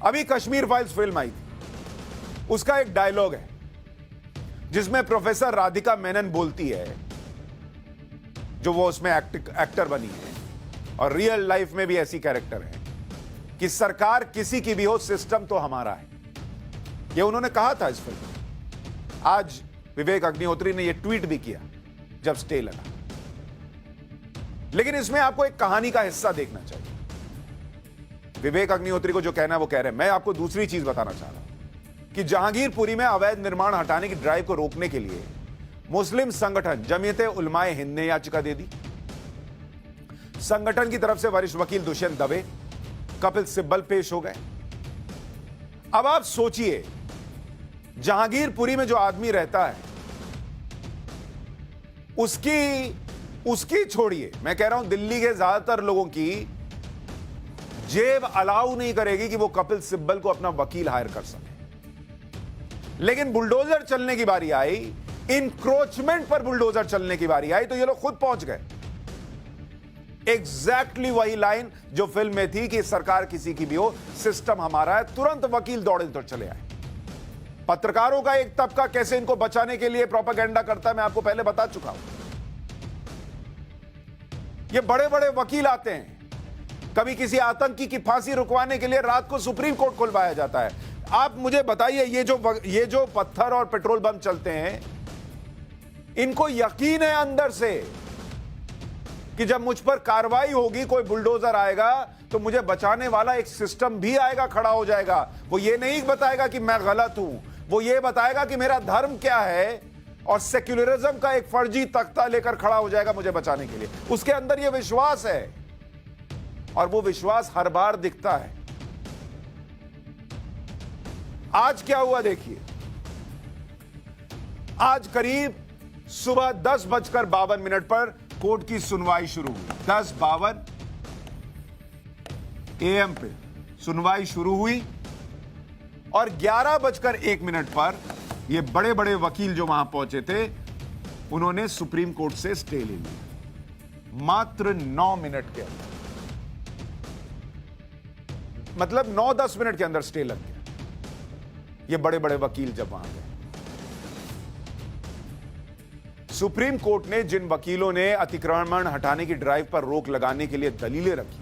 अभी Kashmir files film आई थी, उसका एक डायलॉग है जिसमें प्रोफेसर राधिका मेनन बोलती है, जो वो उसमें एक्टर बनी है और रियल लाइफ में भी ऐसी कैरेक्टर है, कि सरकार किसी की भी हो, सिस्टम तो हमारा है। ये उन्होंने कहा था इस फिल्म में। आज विवेक अग्निहोत्री ने ये ट्वीट भी किया जब स्टे लगा। लेकिन इसमें आपको एक कहानी का हिस्सा देखना चाहिए। विवेक अग्निहोत्री को जो कहना है वो कह रहे हैं। मैं आपको दूसरी चीज बताना चाह रहा हूं कि जहांगीरपुरी में अवैध निर्माण हटाने की ड्राइव को रोकने के लिए मुस्लिम संगठन जमीयते उलमाए हिंद ने याचिका दे दी। संगठन की तरफ से वरिष्ठ वकील दुष्यंत दवे, कपिल सिब्बल पेश हो गए। अब आप सोचिए, जहांगीरपुरी में जो आदमी रहता है उसकी छोड़िए, मैं कह रहा हूं दिल्ली के ज्यादातर लोगों की जेब अलाउ नहीं करेगी कि वो कपिल सिब्बल को अपना वकील हायर कर सके। लेकिन बुलडोजर चलने की बारी आई, इंक्रोचमेंट पर बुलडोजर चलने की बारी आई, तो ये लोग खुद पहुंच गए। एग्जैक्टली वही लाइन जो फिल्म में थी कि सरकार किसी की भी हो, सिस्टम हमारा है। तुरंत वकील दौड़े तो चले आए। पत्रकारों का एक तबका कैसे इनको बचाने के लिए प्रोपेगेंडा करता है, मैं आपको पहले बता चुका हूं। ये बड़े बड़े वकील आते हैं, कभी किसी आतंकी की फांसी रुकवाने के लिए रात को सुप्रीम कोर्ट खुलवाया जाता है। आप मुझे बताइए, ये जो पत्थर और पेट्रोल बम चलते हैं, इनको यकीन है अंदर से कि जब मुझ पर कार्रवाई होगी, कोई बुलडोजर आएगा तो मुझे बचाने वाला एक सिस्टम भी आएगा, खड़ा हो जाएगा। वो ये नहीं बताएगा कि मैं गलत हूं, वो ये बताएगा कि मेरा धर्म क्या है, और सेक्युलरिज्म का एक फर्जी तख्ता लेकर खड़ा हो जाएगा मुझे बचाने के लिए। उसके अंदर ये विश्वास है, और वो विश्वास हर बार दिखता है। आज क्या हुआ देखिए। आज करीब सुबह 10:52 पर कोर्ट की सुनवाई शुरू हुई। 10:52 AM पे सुनवाई शुरू हुई, और 11:01 पर ये बड़े बड़े वकील जो वहां पहुंचे थे, उन्होंने सुप्रीम कोर्ट से स्टे ले लिया। मात्र 9 मिनट के अंदर, मतलब 9-10 मिनट के अंदर स्टे लग गया। ये बड़े बड़े वकील जब वहां गए, सुप्रीम कोर्ट ने जिन वकीलों ने अतिक्रमण हटाने की ड्राइव पर रोक लगाने के लिए दलीलें रखी,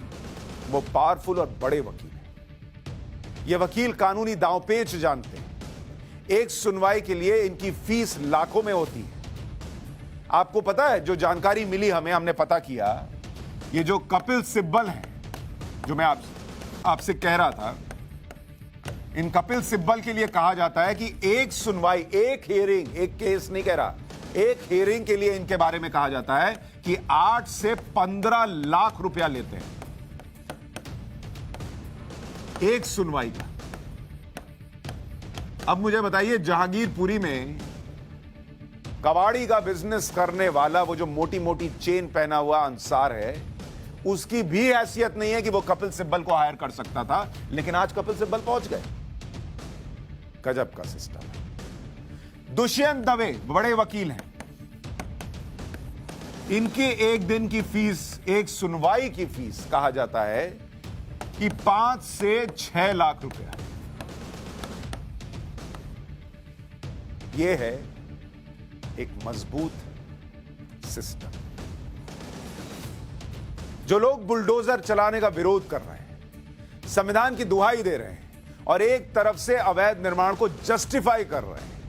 वो पावरफुल और बड़े वकील हैं। ये वकील कानूनी दांवपेच जानते हैं। एक सुनवाई के लिए इनकी फीस लाखों में होती है। आपको पता है, जो जानकारी मिली हमने पता किया, ये जो कपिल सिब्बल हैं, जो मैं आपसे कह रहा था, इन कपिल सिब्बल के लिए कहा जाता है कि एक सुनवाई, एक हियरिंग, एक केस नहीं कह रहा, एक हियरिंग के लिए इनके बारे में कहा जाता है कि 8 से 15 लाख रुपया लेते हैं एक सुनवाई का। अब मुझे बताइए, जहांगीरपुरी में कबाड़ी का बिजनेस करने वाला वो जो मोटी मोटी चेन पहना हुआ अंसार है, उसकी भी हैसियत नहीं है कि वो कपिल सिब्बल को हायर कर सकता था। लेकिन आज कपिल सिब्बल पहुंच गए। गजब का सिस्टम है। दुष्यंत दवे बड़े वकील हैं। इनके एक दिन की फीस, एक सुनवाई की फीस कहा जाता है कि 5 से 6 लाख रुपया। यह है एक मजबूत सिस्टम। जो लोग बुलडोजर चलाने का विरोध कर रहे हैं, संविधान की दुहाई दे रहे हैं, और एक तरफ से अवैध निर्माण को जस्टिफाई कर रहे हैं,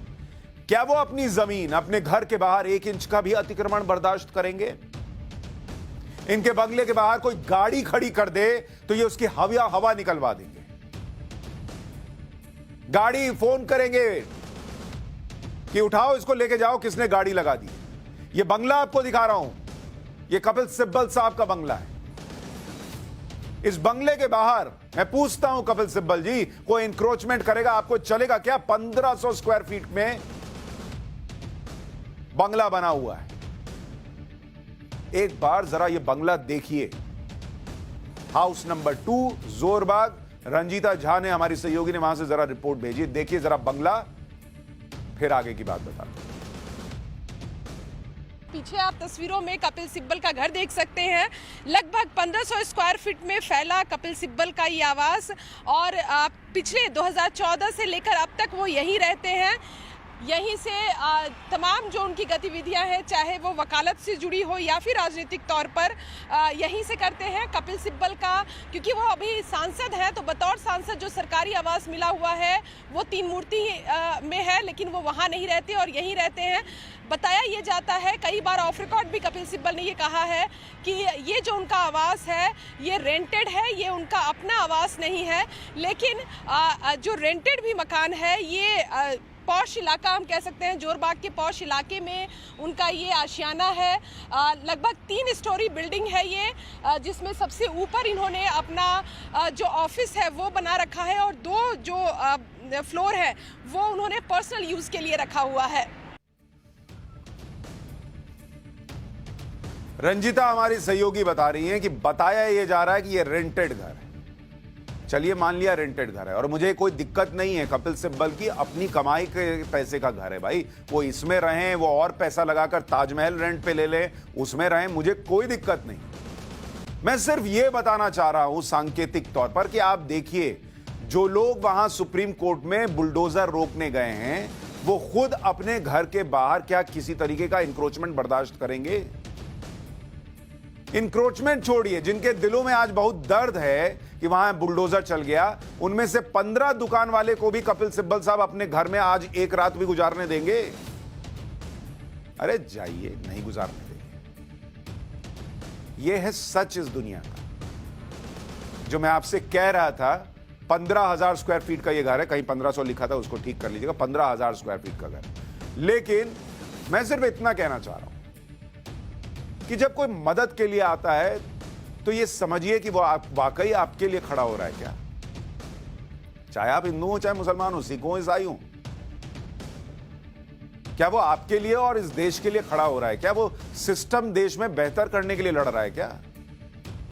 क्या वो अपनी जमीन, अपने घर के बाहर 1 इंच का भी अतिक्रमण बर्दाश्त करेंगे? इनके बंगले के बाहर कोई गाड़ी खड़ी कर दे तो ये उसकी हवा निकलवा देंगे। गाड़ी फोन करेंगे कि उठाओ इसको, लेके जाओ, किसने गाड़ी लगा दी। ये बंगला आपको दिखा रहा हूं, ये कपिल सिब्बल साहब का बंगला है। इस बंगले के बाहर मैं पूछता हूं, कपिल सिब्बल जी, कोई इंक्रोचमेंट करेगा, आपको चलेगा क्या? 1500 स्क्वायर फीट में बंगला बना हुआ है। एक बार जरा ये बंगला देखिए। House number 2, Jorbagh. रंजीता झा ने, हमारी सहयोगी ने, वहां से जरा रिपोर्ट भेजी। देखिए जरा बंगला, फिर आगे की बात बताते हैं। पीछे आप तस्वीरों में कपिल सिब्बल का घर देख सकते हैं। लगभग 1500 स्क्वायर फीट में फैला कपिल सिब्बल का ये आवास, और पिछले 2014 से लेकर अब तक वो यहीं रहते हैं। यहीं से तमाम जो उनकी गतिविधियां हैं, चाहे वो वकालत से जुड़ी हो या फिर राजनीतिक तौर पर, यहीं से करते हैं। कपिल सिब्बल का, क्योंकि वो अभी सांसद हैं, तो बतौर सांसद जो सरकारी आवास मिला हुआ है वो तीन मूर्ति में है, लेकिन वो वहाँ नहीं रहते और यहीं रहते हैं। बताया ये जाता है, कई बार ऑफ रिकॉर्ड भी कपिल सिब्बल ने ये कहा है कि ये जो उनका आवास है ये रेंटेड है, ये उनका अपना आवास नहीं है। लेकिन जो रेंटेड भी मकान है, ये पॉश इलाका हम कह सकते हैं, जोरबाग के पॉश इलाके में उनका ये आशियाना है। लगभग 3 स्टोरी बिल्डिंग है ये, जिसमें सबसे ऊपर इन्होंने अपना जो ऑफिस है वो बना रखा है, और 2 जो फ्लोर है वो उन्होंने पर्सनल यूज के लिए रखा हुआ है। रंजिता हमारी सहयोगी बता रही हैं कि बताया ये जा रहा है कि ये रेंटेड घर है। चलिए मान लिया रेंटेड घर है, और मुझे कोई दिक्कत नहीं है, कपिल सिब्बल की अपनी कमाई के पैसे का घर है भाई, वो इसमें रहें, वो और पैसा लगाकर ताजमहल रेंट पे ले ले, उसमें रहें, मुझे कोई दिक्कत नहीं। मैं सिर्फ ये बताना चाह रहा हूं सांकेतिक तौर पर कि आप देखिए, जो लोग वहां सुप्रीम कोर्ट में बुलडोजर रोकने गए हैं, वो खुद अपने घर के बाहर क्या किसी तरीके का इंक्रोचमेंट बर्दाश्त करेंगे? इंक्रोचमेंट छोड़िए, जिनके दिलों में आज बहुत दर्द है कि वहां बुलडोजर चल गया, उनमें से 15 दुकान वाले को भी कपिल सिब्बल साहब अपने घर में आज एक रात भी गुजारने देंगे? अरे जाइए, नहीं गुजारने देंगे। यह है सच इस दुनिया का। जो मैं आपसे कह रहा था, 15,000 स्क्वायर फीट का यह घर है, कहीं 1500 लिखा था, उसको ठीक कर लीजिएगा, 15,000 स्क्वायर फीट का घर। लेकिन मैं सिर्फ इतना कहना चाह रहा हूं कि जब कोई मदद के लिए आता है तो ये समझिए कि वो वाकई आपके लिए खड़ा हो रहा है क्या? चाहे आप हिंदू हो, चाहे मुसलमान हो, सिख हो, ईसाई हो, क्या वो आपके लिए और इस देश के लिए खड़ा हो रहा है क्या? वो सिस्टम देश में बेहतर करने के लिए लड़ रहा है क्या?